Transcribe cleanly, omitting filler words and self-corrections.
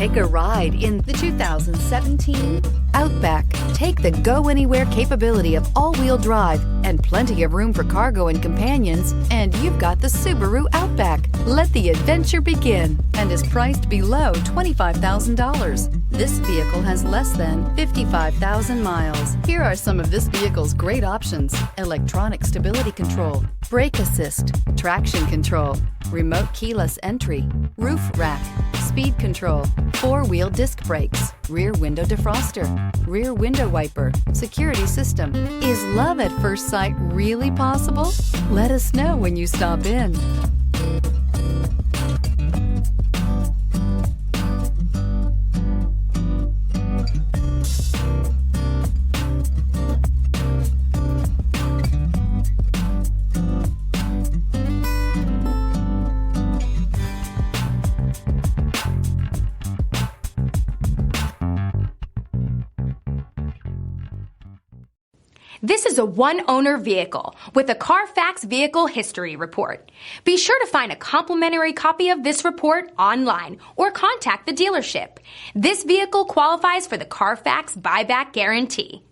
Take a ride in the 2017 Outback. Take the go-anywhere capability of all-wheel drive and plenty of room for cargo and companions, and you've got the Subaru Outback. Let the adventure begin and is priced below $25,000. This vehicle has less than 55,000 miles. Here are some of this vehicle's great options: electronic stability control, brake assist, traction control, remote keyless entry, roof rack, speed control, four-wheel disc brakes, rear window defroster, rear window wiper, security system. Is love at first sight really possible? Let us know when you stop in. This is a one-owner vehicle with a Carfax Vehicle History Report. Be sure to find a complimentary copy of this report online or contact the dealership. This vehicle qualifies for the Carfax Buyback Guarantee.